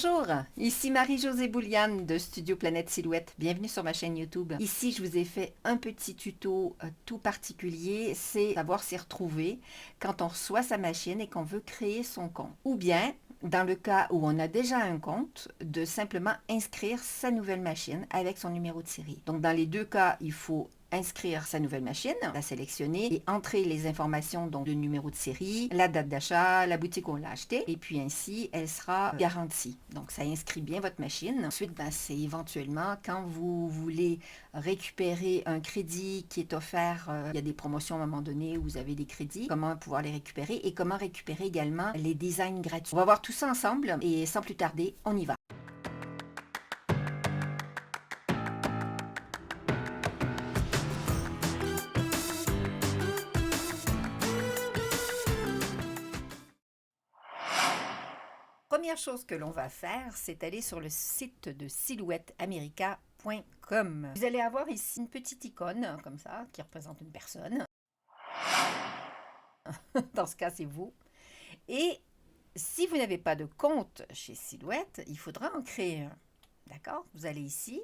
Bonjour, ici Marie-Josée Bouliane de Studio Planète Silhouette. Bienvenue sur ma chaîne YouTube. Ici, je vous ai fait un petit tuto tout particulier, c'est savoir s'y retrouver quand on reçoit sa machine et qu'on veut créer son compte. Ou bien, dans le cas où on a déjà un compte, de simplement inscrire sa nouvelle machine avec son numéro de série. Donc, dans les deux cas, il faut inscrire sa nouvelle machine, la sélectionner et entrer les informations, donc le numéro de série, la date d'achat, la boutique où on l'a acheté, et puis ainsi elle sera garantie. Donc ça inscrit bien votre machine. Ensuite, c'est éventuellement quand vous voulez récupérer un crédit qui est offert, il y a des promotions à un moment donné où vous avez des crédits, comment pouvoir les récupérer et comment récupérer également les designs gratuits. On va voir tout ça ensemble et sans plus tarder, on y va. Première chose que l'on va faire, c'est aller sur le site de silhouetteamerica.com. Vous allez avoir ici une petite icône, comme ça, qui représente une personne. Dans ce cas, c'est vous. Et si vous n'avez pas de compte chez Silhouette, il faudra en créer un. D'accord? Vous allez ici,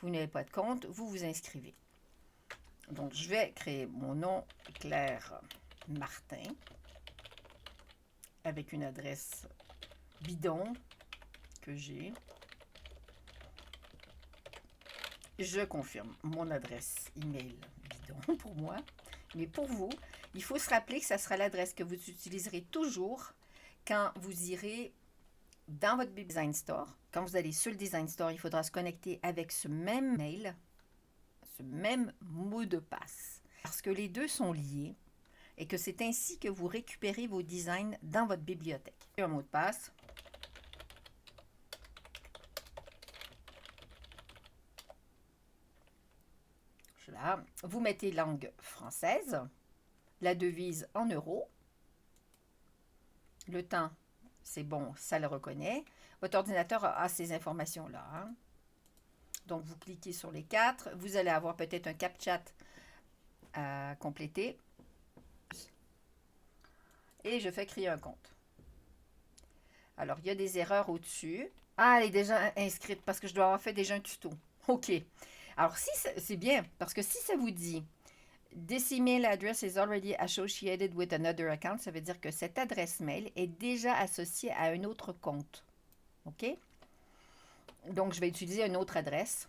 vous n'avez pas de compte, vous vous inscrivez. Donc, je vais créer mon nom, Claire Martin, avec une adresse bidon que j'ai. Je confirme mon adresse email bidon pour moi, mais pour vous, il faut se rappeler que ça sera l'adresse que vous utiliserez toujours quand vous irez dans votre Design Store. Quand vous allez sur le Design Store, il faudra se connecter avec ce même mail, ce même mot de passe, parce que les deux sont liés et que c'est ainsi que vous récupérez vos designs dans votre bibliothèque. Un mot de passe. Là, vous mettez langue française, la devise en euros, le temps, c'est bon, ça le reconnaît. Votre ordinateur a ces informations-là. Hein? Donc, vous cliquez sur les quatre, vous allez avoir peut-être un CAPTCHA à compléter. Et je fais créer un compte. Alors, il y a des erreurs au-dessus. Ah, elle est déjà inscrite parce que je dois avoir fait déjà un tuto. OK. Alors, si c'est bien, parce que si ça vous dit This email address is already associated with another account, ça veut dire que cette adresse mail est déjà associée à un autre compte. OK? Donc, je vais utiliser une autre adresse.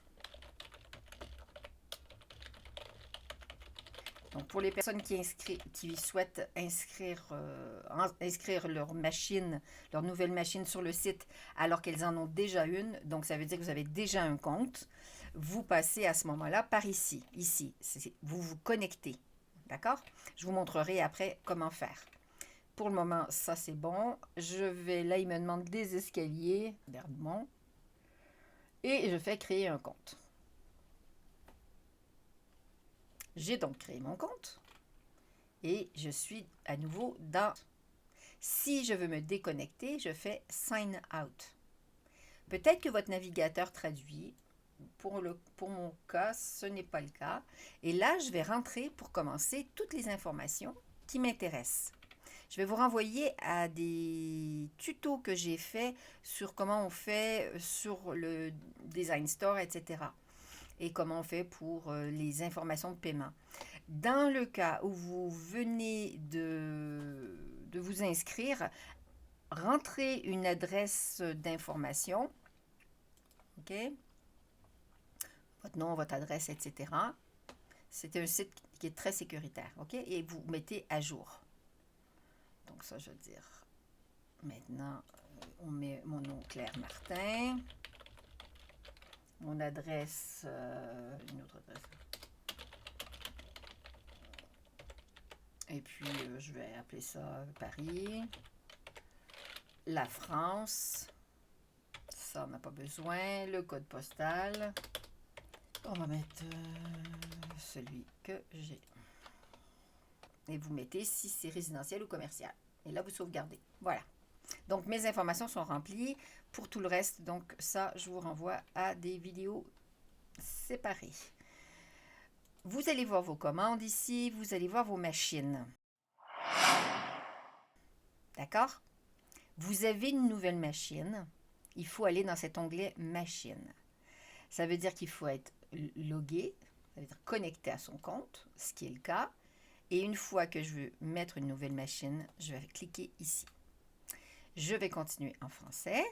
Donc, pour les personnes qui souhaitent inscrire leur machine, leur nouvelle machine sur le site, alors qu'elles en ont déjà une, donc ça veut dire que vous avez déjà un compte, vous passez à ce moment-là par ici. Ici, vous vous connectez. D'accord? Je vous montrerai après comment faire. Pour le moment, ça c'est bon. Je vais, là, il me demande des escaliers, d'Herbemont, et je fais créer un compte. J'ai donc créé mon compte et je suis à nouveau dans... Si je veux me déconnecter, je fais Sign Out. Peut-être que votre navigateur traduit. Pour mon cas, ce n'est pas le cas. Et là, je vais rentrer pour commencer toutes les informations qui m'intéressent. Je vais vous renvoyer à des tutos que j'ai faits sur comment on fait sur le Design Store, etc. Et comment on fait pour les informations de paiement. Dans le cas où vous venez de vous inscrire, rentrez une adresse d'information, OK? Votre nom, votre adresse, etc. C'est un site qui est très sécuritaire, OK? Et vous mettez à jour. Donc ça, je veux dire, maintenant, on met mon nom Claire Martin, mon adresse, une autre adresse. Et puis, je vais appeler ça Paris. La France. Ça, on n'a pas besoin. Le code postal. On va mettre celui que j'ai. Et vous mettez si c'est résidentiel ou commercial. Et là, vous sauvegardez. Voilà. Donc, mes informations sont remplies. Pour tout le reste, donc ça, je vous renvoie à des vidéos séparées. Vous allez voir vos commandes ici. Vous allez voir vos machines. D'accord? Vous avez une nouvelle machine il faut aller dans cet onglet Machine. Ça veut dire qu'il faut être logué, ça veut dire connecté à son compte, ce qui est le cas. Et une fois que je veux mettre une nouvelle machine, je vais cliquer ici. Je vais continuer en français.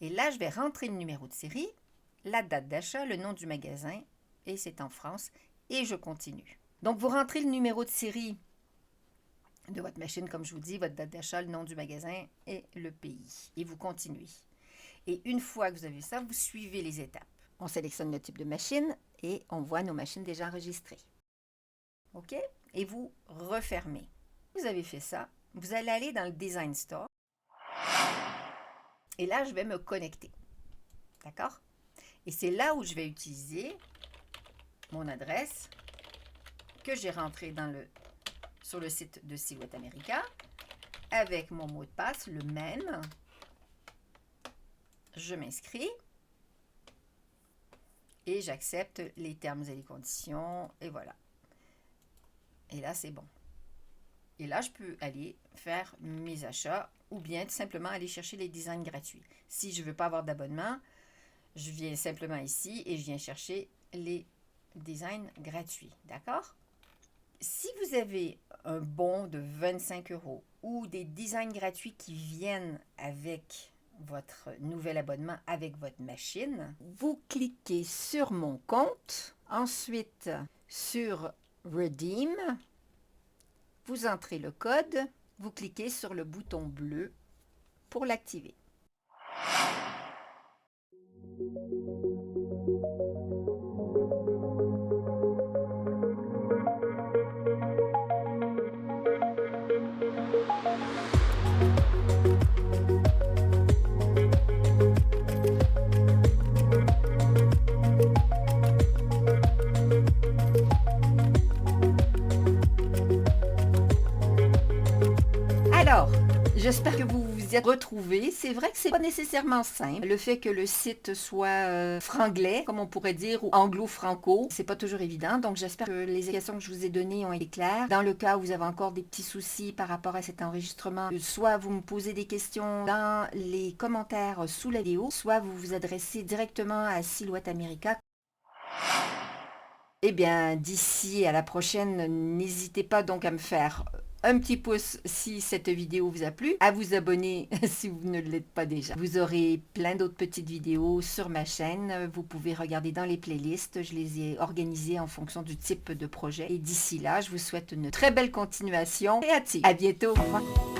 Et là, je vais rentrer le numéro de série, la date d'achat, le nom du magasin, et c'est en France, et je continue. Donc, vous rentrez le numéro de série de votre machine, comme je vous dis, votre date d'achat, le nom du magasin et le pays. Et vous continuez. Et une fois que vous avez ça, vous suivez les étapes. On sélectionne le type de machine et on voit nos machines déjà enregistrées. OK? Et vous refermez. Vous avez fait ça. Vous allez aller dans le Design Store. Et là, je vais me connecter. D'accord? Et c'est là où je vais utiliser mon adresse que j'ai rentrée sur le site de Silhouette America avec mon mot de passe, le même. Je m'inscris et j'accepte les termes et les conditions et voilà. Et là, c'est bon. Et là, je peux aller faire mes achats ou bien tout simplement aller chercher les designs gratuits. Si je ne veux pas avoir d'abonnement, je viens simplement ici et je viens chercher les designs gratuits. D'accord? Si vous avez un bon de 25 € ou des designs gratuits qui viennent avec votre nouvel abonnement avec votre machine, vous cliquez sur mon compte, ensuite sur Redeem, vous entrez le code, vous cliquez sur le bouton bleu pour l'activer. Alors, j'espère que vous vous y êtes retrouvés. C'est vrai que c'est pas nécessairement simple. Le fait que le site soit franglais, comme on pourrait dire, ou anglo-franco, c'est pas toujours évident. Donc, j'espère que les explications que je vous ai données ont été claires. Dans le cas où vous avez encore des petits soucis par rapport à cet enregistrement, soit vous me posez des questions dans les commentaires sous la vidéo, soit vous vous adressez directement à Silhouette America. Eh bien, d'ici à la prochaine, n'hésitez pas donc à me faire un petit pouce si cette vidéo vous a plu, à vous abonner si vous ne l'êtes pas déjà. Vous aurez plein d'autres petites vidéos sur ma chaîne. Vous pouvez regarder dans les playlists. Je les ai organisées en fonction du type de projet. Et d'ici là, je vous souhaite une très belle continuation créative. À bientôt. Au revoir.